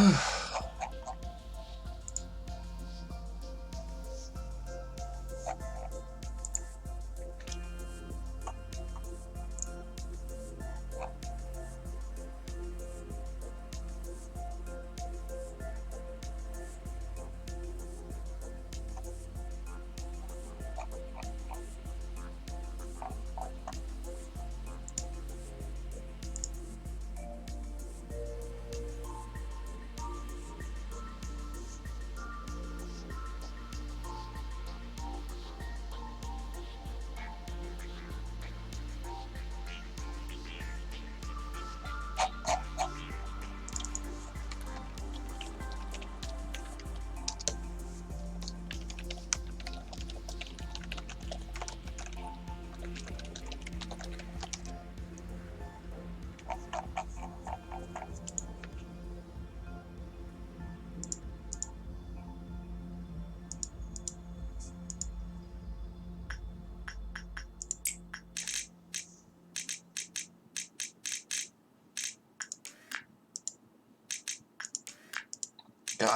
God,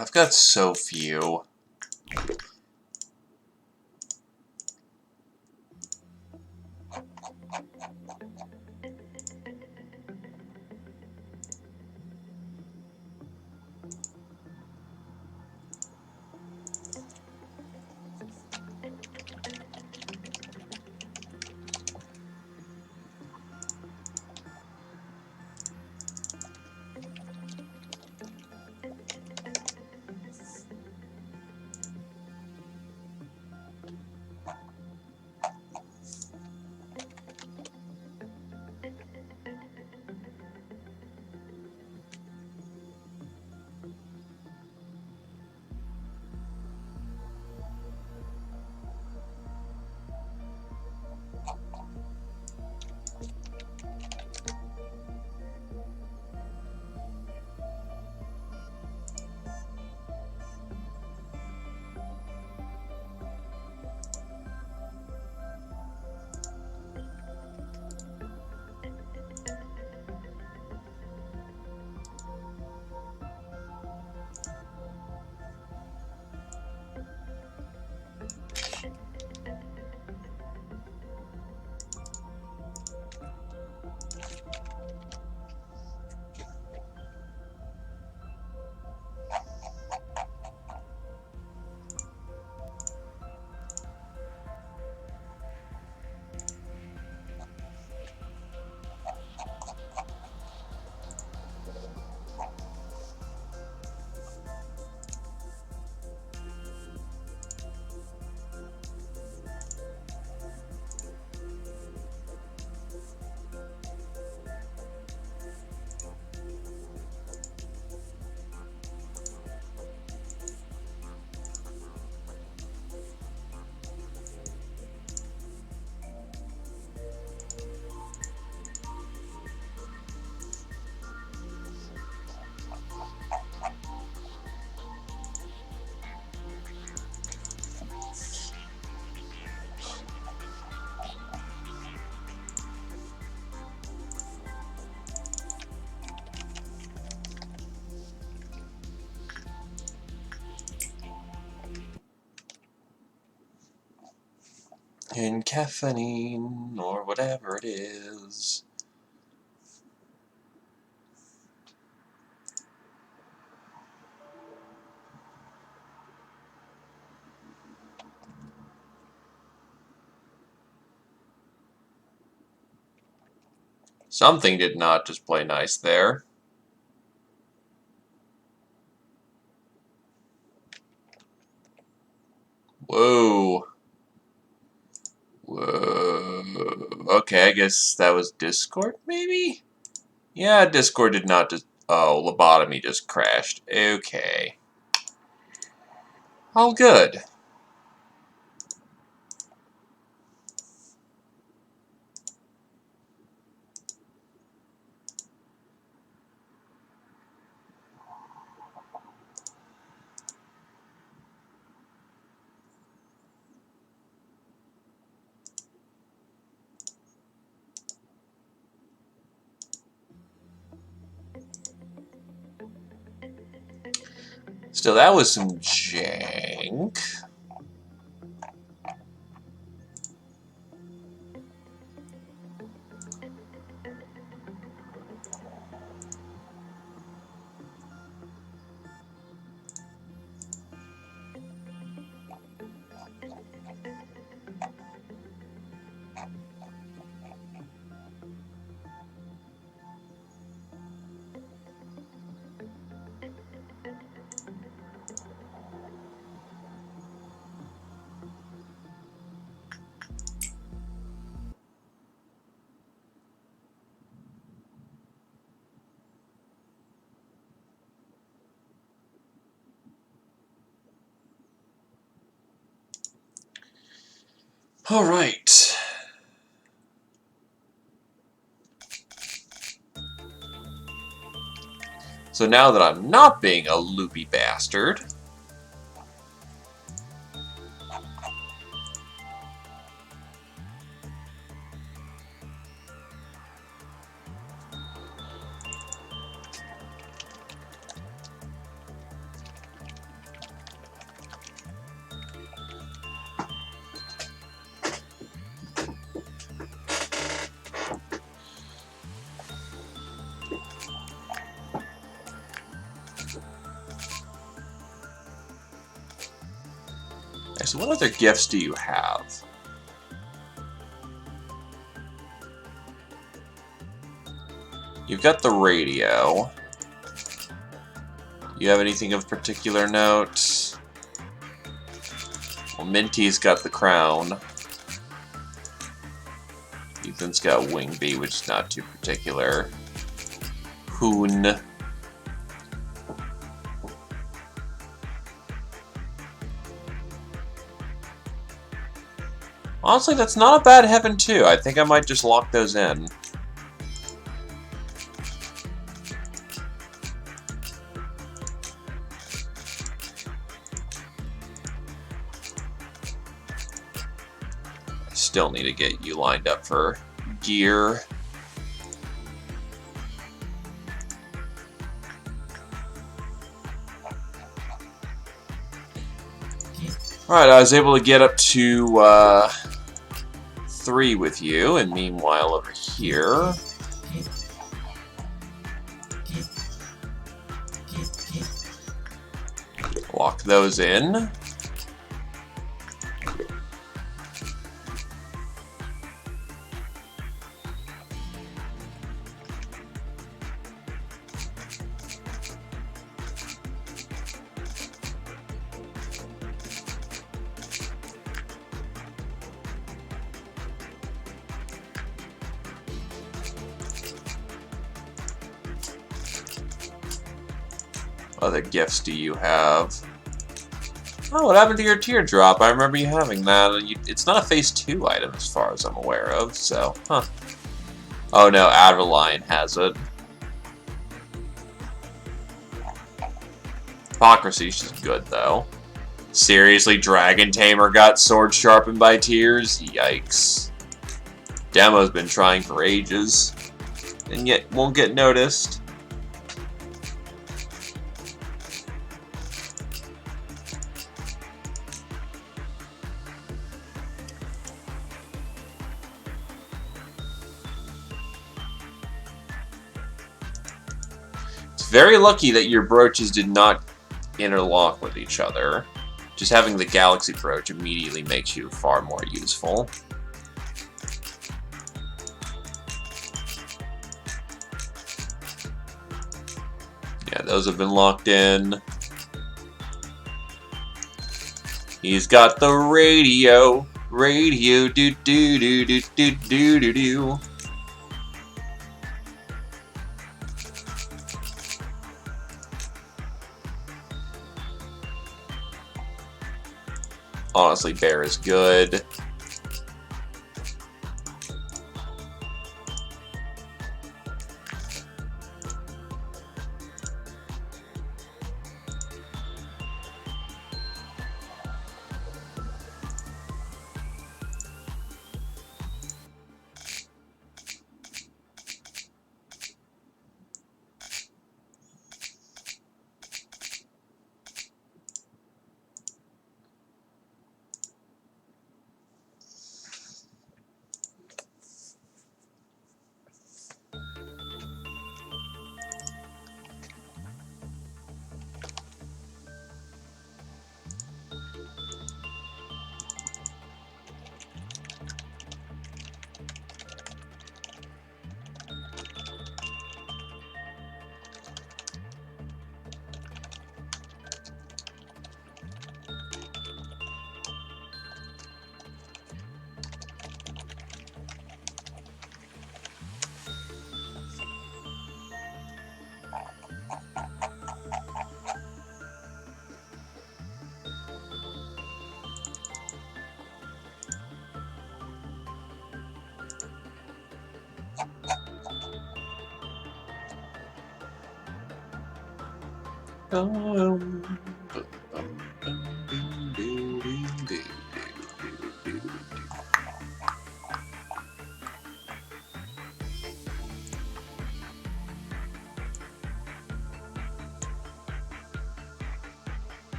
I've got so few. And caffeine, or whatever it is. Something did not just play nice there. Whoa. Whoa. Okay, I guess that was Discord, maybe? Yeah, Discord did not just... Oh, Lobotomy just crashed. Okay. All good. Still, that was some jank. All right. So now that I'm not being a loopy bastard, so what other gifts do you have? You've got the radio. You have anything of particular note? Well, Minty's got the crown. Ethan's got Wingby, which is not too particular. Hoon. Honestly, that's not a bad Heaven 2. I think I might just lock those in. I still need to get you lined up for gear. Alright, I was able to get up to 3 with you, and meanwhile over here... lock those in. Other gifts do you have? Oh, what happened to your teardrop? I remember you having that. It's not a phase 2 item as far as I'm aware of, so, huh. Oh no, Adeline has it. Hypocrisy, she's good though. Seriously, Dragon Tamer got sword sharpened by tears? Yikes. Demo's been trying for ages, and yet won't get noticed. Very lucky that your brooches did not interlock with each other. Just having the Galaxy brooch immediately makes you far more useful. Yeah, those have been locked in. He's got the radio. Radio do do do do do do do do. Honestly, Bear is good.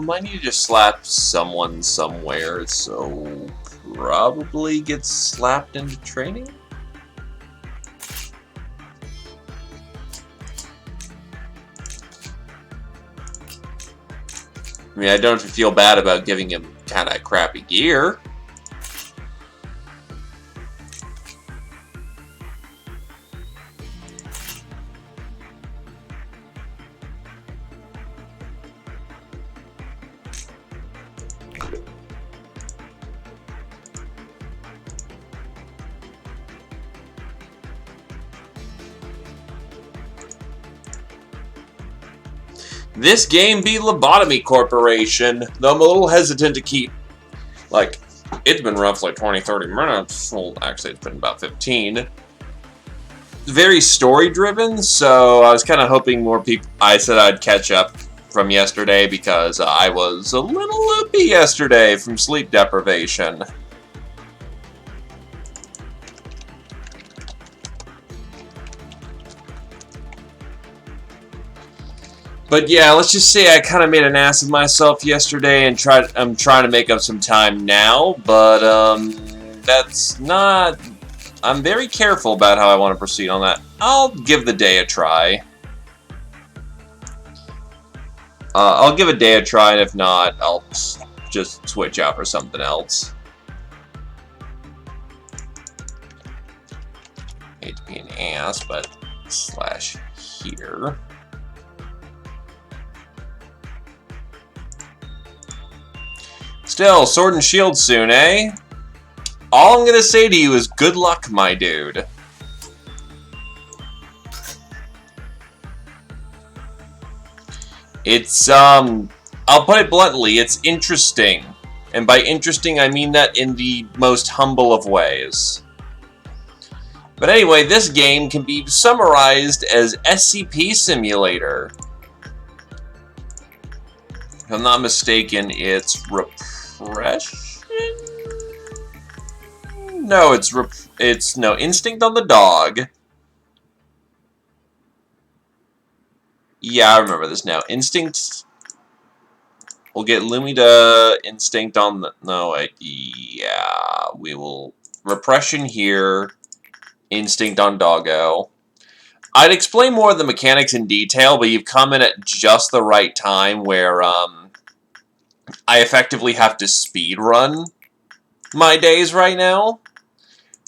I need to just slap someone somewhere, so probably get slapped into training? I mean, I don't feel bad about giving him kind of crappy gear. This game be Lobotomy Corporation, though I'm a little hesitant to keep, like, it's been roughly 20-30 minutes. Well, actually, it's been about 15. Very story-driven, so I was kind of hoping more people... I said I'd catch up from yesterday because I was a little loopy yesterday from sleep deprivation. But yeah, let's just say I kind of made an ass of myself yesterday and I'm trying to make up some time now, but that's not... I'm very careful about how I want to proceed on that. I'll give the day a try. I'll give a day a try, and if not, I'll just switch out for something else. Hate to be an ass, but slash here. Still, sword and shield soon, eh? All I'm gonna say to you is good luck, my dude. It's, I'll put it bluntly, it's interesting. And by interesting, I mean that in the most humble of ways. But anyway, this game can be summarized as SCP Simulator. If I'm not mistaken, it's repression? No, it's no instinct on the dog. Yeah, I remember this now. Instinct. We'll get Lumi to instinct on the... No, yeah, we will... Repression here. Instinct on doggo. I'd explain more of the mechanics in detail, but you've come in at just the right time where, I effectively have to speed run my days right now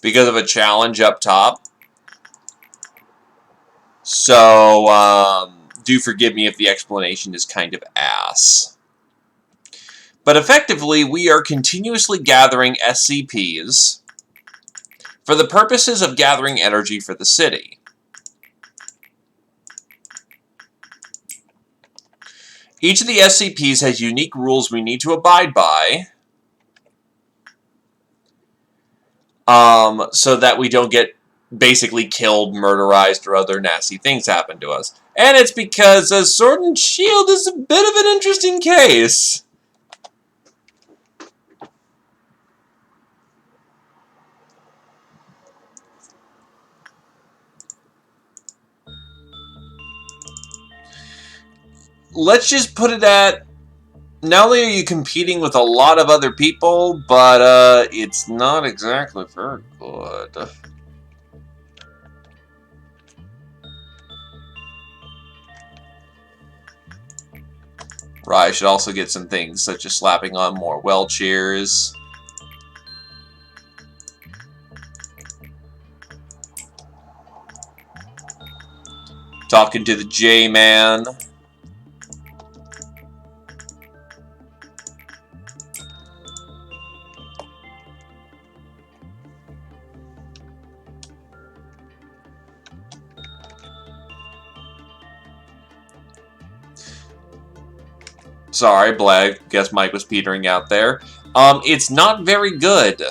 because of a challenge up top. So, do forgive me if the explanation is kind of ass. But effectively, we are continuously gathering SCPs for the purposes of gathering energy for the city. Each of the SCPs has unique rules we need to abide by, so that we don't get basically killed, murderized, or other nasty things happen to us. And it's because Sword and Shield is a bit of an interesting case. Let's just put it at, not only are you competing with a lot of other people, but it's not exactly very good. Right, I should also get some things such as slapping on more well cheers. Talking to the J-Man. Sorry, Blag. Guess Mike was petering out there. It's not very good.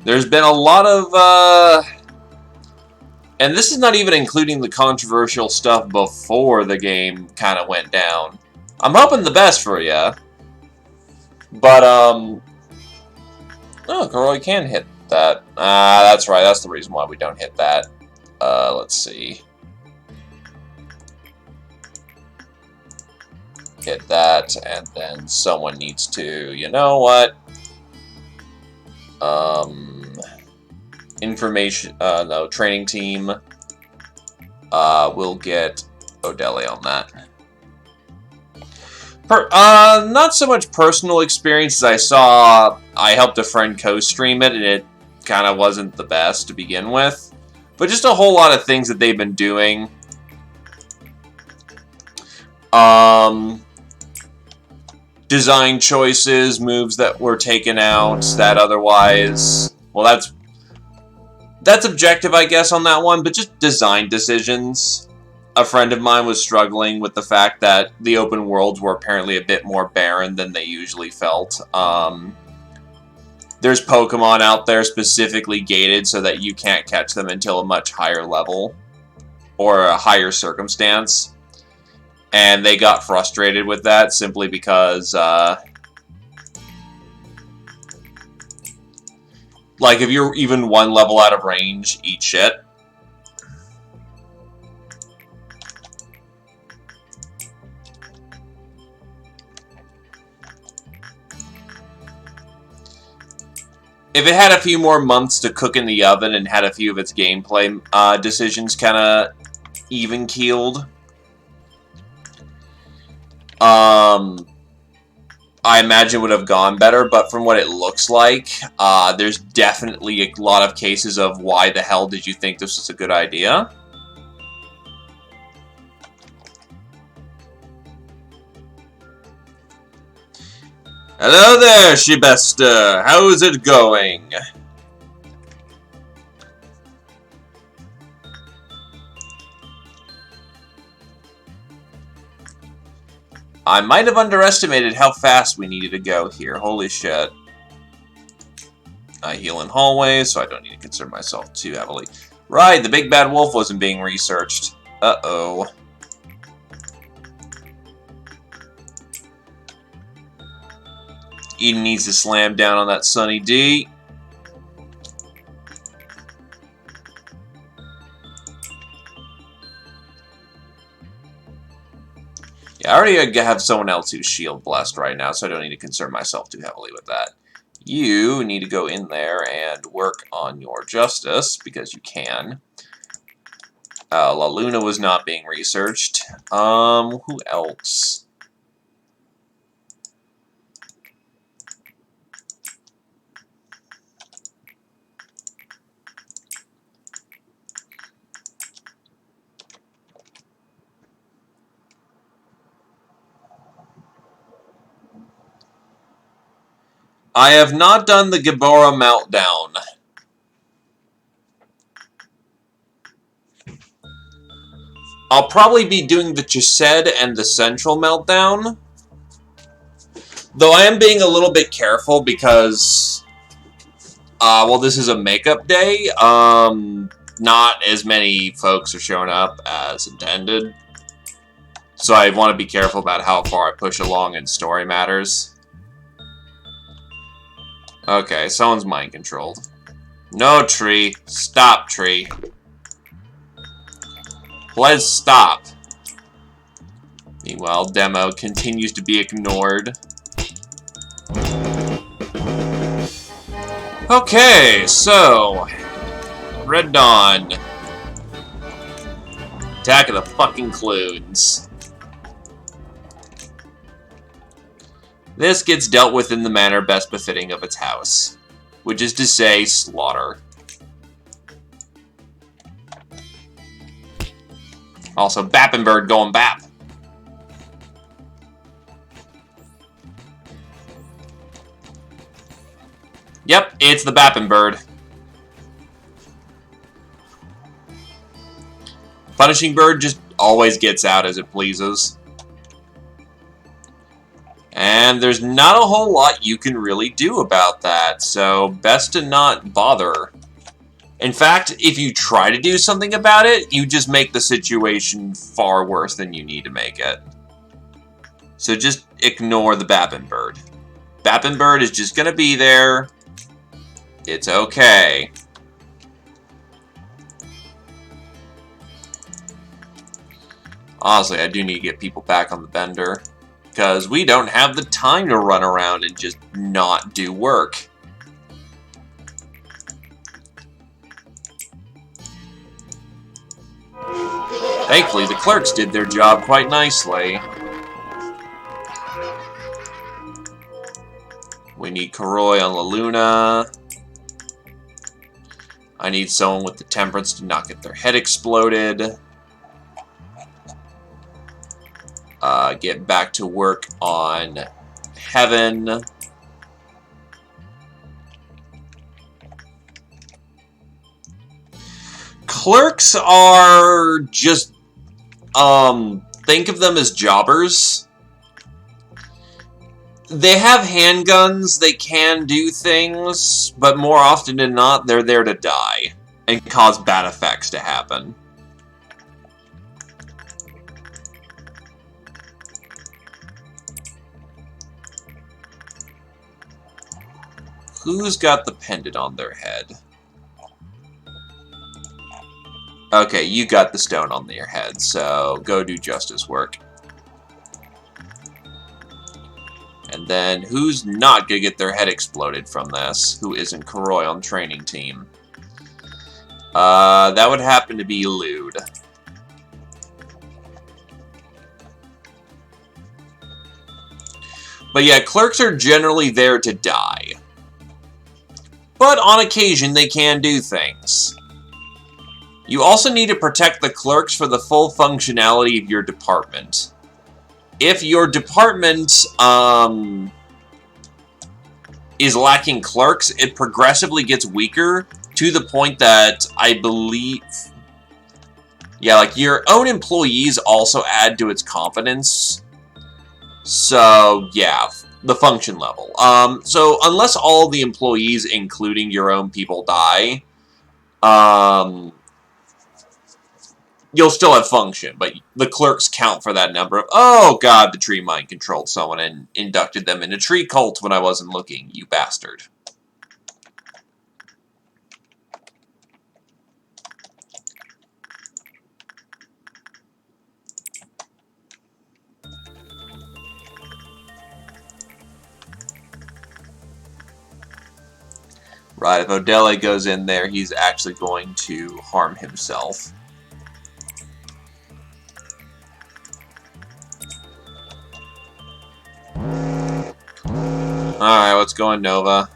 There's been a lot of, and this is not even including the controversial stuff before the game kind of went down. I'm hoping the best for you. But, oh, Kuroi can hit that. That's right. That's the reason why we don't hit that. Let's see. Hit that, and then someone needs to, you know what? Information, no, training team, we'll get Odele on that. Not so much personal experience as I helped a friend co-stream it, and it kind of wasn't the best to begin with. But just a whole lot of things that they've been doing. Design choices, moves that were taken out, that otherwise... Well, that's objective, I guess, on that one, but just design decisions. A friend of mine was struggling with the fact that the open worlds were apparently a bit more barren than they usually felt. There's Pokemon out there specifically gated so that you can't catch them until a much higher level, or a higher circumstance. And they got frustrated with that simply because, like, if you're even one level out of range, eat shit. If it had a few more months to cook in the oven and had a few of its gameplay decisions kind of even-keeled, I imagine would have gone better, but from what it looks like, there's definitely a lot of cases of why the hell did you think this was a good idea? Hello there, Shibester! How's it going? I might have underestimated how fast we needed to go here. Holy shit. I heal in hallways, so I don't need to concern myself too heavily. Right, the big bad wolf wasn't being researched. Uh-oh. Eden needs to slam down on that Sunny D. Yeah, I already have someone else who's shield blessed right now, so I don't need to concern myself too heavily with that. You need to go in there and work on your justice, because you can. La Luna was not being researched. Who else? I have not done the Gibora Meltdown. I'll probably be doing the Chesed and the Central Meltdown. Though I am being a little bit careful because, well, this is a makeup day. Not as many folks are showing up as intended. So I want to be careful about how far I push along in story matters. Okay, someone's mind-controlled. No, Tree. Stop, Tree. Let's stop. Meanwhile, Demo continues to be ignored. Okay, so... Red Dawn. Attack of the fucking Clunes. This gets dealt with in the manner best befitting of its house, which is to say, slaughter. Also, Bappinbird going bap. Yep, it's the Bappinbird. Punishing Bird just always gets out as it pleases. And there's not a whole lot you can really do about that, so best to not bother. In fact, if you try to do something about it, you just make the situation far worse than you need to make it. So just ignore the Bappin Bird. Bappin Bird is just going to be there. It's okay. Honestly, I do need to get people back on the bender, because we don't have the time to run around and just not do work. Thankfully, the clerks did their job quite nicely. We need Koroi on La Luna. I need someone with the temperance to not get their head exploded. Get back to work on Heaven. Clerks are just, think of them as jobbers. They have handguns, they can do things, but more often than not, they're there to die and cause bad effects to happen. Who's got the pendant on their head? Okay, you got the stone on your head, so go do justice work. And then, who's not gonna get their head exploded from this? Who isn't Koroi on training team? That would happen to be Lude. But yeah, clerks are generally there to die. But on occasion, they can do things. You also need to protect the clerks for the full functionality of your department. If your department is lacking clerks, it progressively gets weaker to the point that I believe... Yeah, like your own employees also add to its confidence. So, yeah, the function level. So, unless all the employees, including your own people, die, you'll still have function, but the clerks count for that number of, oh god, the tree mind controlled someone and inducted them in a tree cult when I wasn't looking, you bastard. Right, if Odele goes in there, he's actually going to harm himself. Alright, what's going, Nova?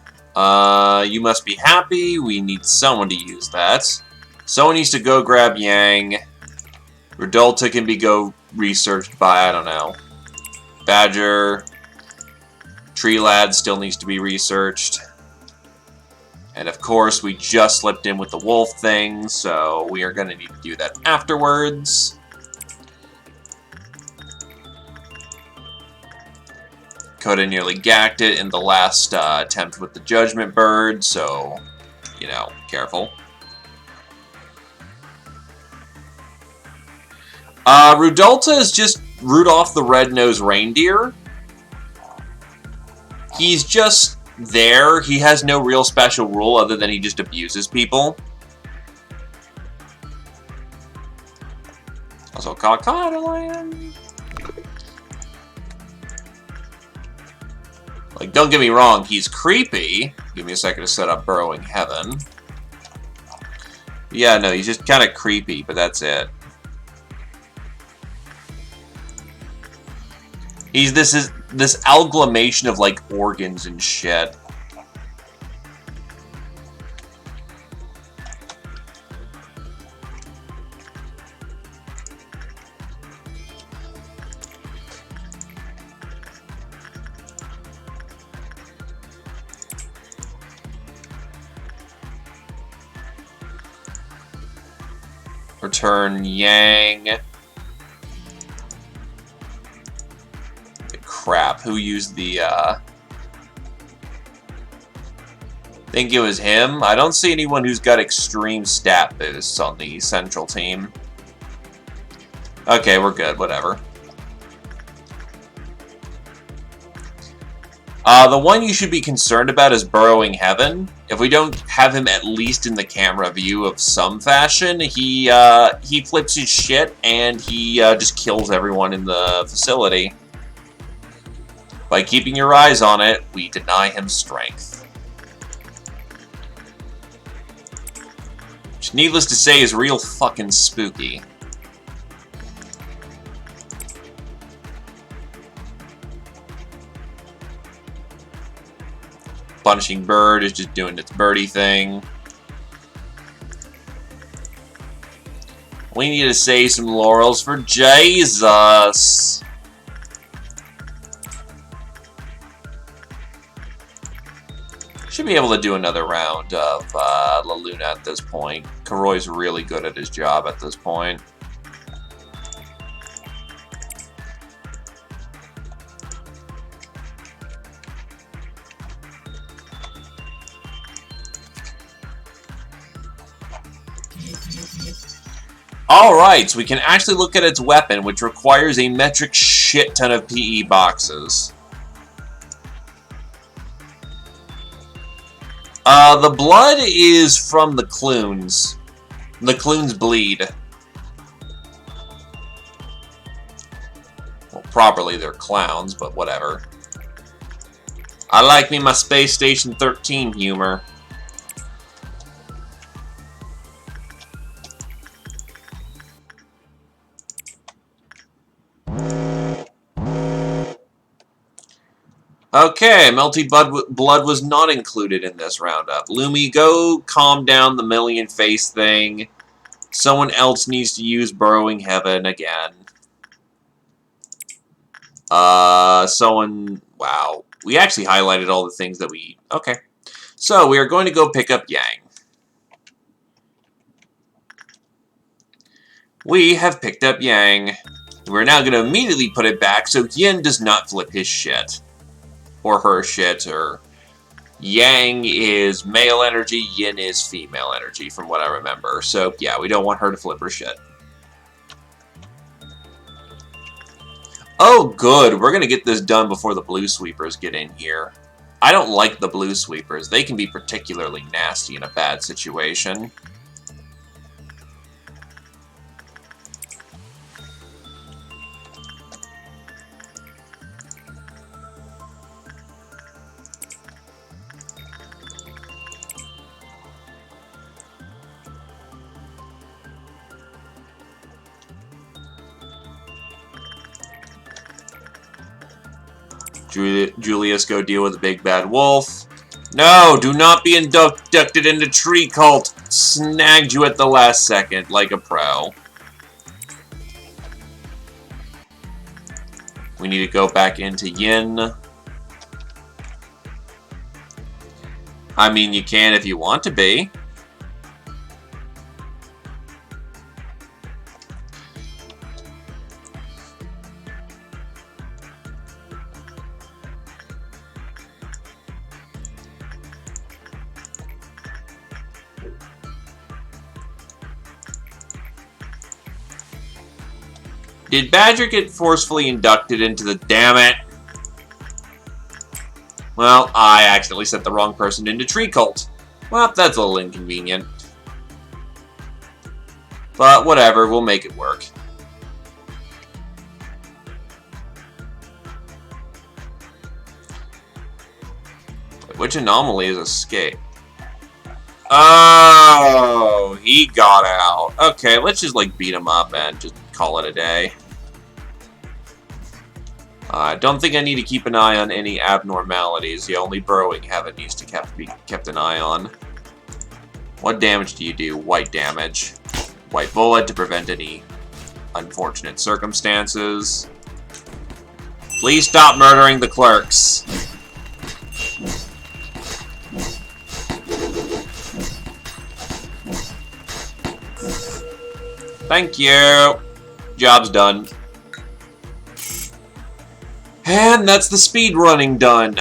You must be happy. We need someone to use that. Someone needs to go grab Yang. Rodolta can go researched by, I don't know, Badger. Tree Lad still needs to be researched. And of course, we just slipped in with the wolf thing, so we are going to need to do that afterwards. Coda nearly gacked it in the last attempt with the Judgment Bird, so, you know, careful. Rudolta is just Rudolph the Red-Nosed Reindeer. He's just there. He has no real special rule other than he just abuses people. Also called Coddling. Like, don't get me wrong, he's creepy. Give me a second to set up Burrowing Heaven. Yeah, no, he's just kind of creepy, but that's it. He's this amalgamation of, like, organs and shit. Return Yang. Crap, who used the, think it was him? I don't see anyone who's got extreme stat boosts on the central team. Okay, we're good, whatever. The one you should be concerned about is Burrowing Heaven. If we don't have him at least in the camera view of some fashion, he flips his shit and he just kills everyone in the facility. By keeping your eyes on it, we deny him strength. Which, needless to say, is real fucking spooky. Punishing Bird is just doing its birdie thing. We need to save some laurels for Jesus. Should be able to do another round of La Luna at this point. Karoy's really good at his job at this point. Alright, so we can actually look at its weapon, which requires a metric shit ton of PE boxes. The blood is from the Clunes. The Clunes bleed. Well, properly they're clowns, but whatever. I like me my Space Station 13 humor. Okay, Melty Blood was not included in this roundup. Lumi, go calm down the million face thing. Someone else needs to use Burrowing Heaven again. Wow. We actually highlighted all the things that we... Okay. So, we are going to go pick up Yang. We have picked up Yang. We're now going to immediately put it back so Yin does not flip his shit. Or her shit, or... Yang is male energy, Yin is female energy, from what I remember. So, yeah, we don't want her to flip her shit. Oh, good. We're going to get this done before the Blue Sweepers get in here. I don't like the Blue Sweepers. They can be particularly nasty in a bad situation. Julius, go deal with the big bad wolf. No, do not be inducted into Tree Cult. Snagged you at the last second, like a pro. We need to go back into Yin. I mean, you can if you want to be. Did Badger get forcefully inducted into the... Damn it! Well, I accidentally sent the wrong person into Tree Cult. Well, that's a little inconvenient. But whatever, we'll make it work. Which anomaly is Escape? Oh, he got out. Okay, let's just, like, beat him up and just call it a day. I don't think I need to keep an eye on any abnormalities. The only Burrowing Heaven needs to be kept an eye on. What damage do you do? White damage. White bullet to prevent any unfortunate circumstances. Please stop murdering the clerks. Thank you. Job's done. And that's the speed running done.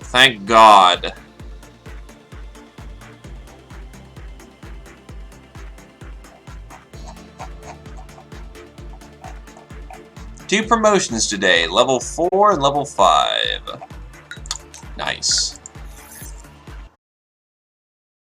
Thank God. Two promotions today, level 4 and level 5. Nice.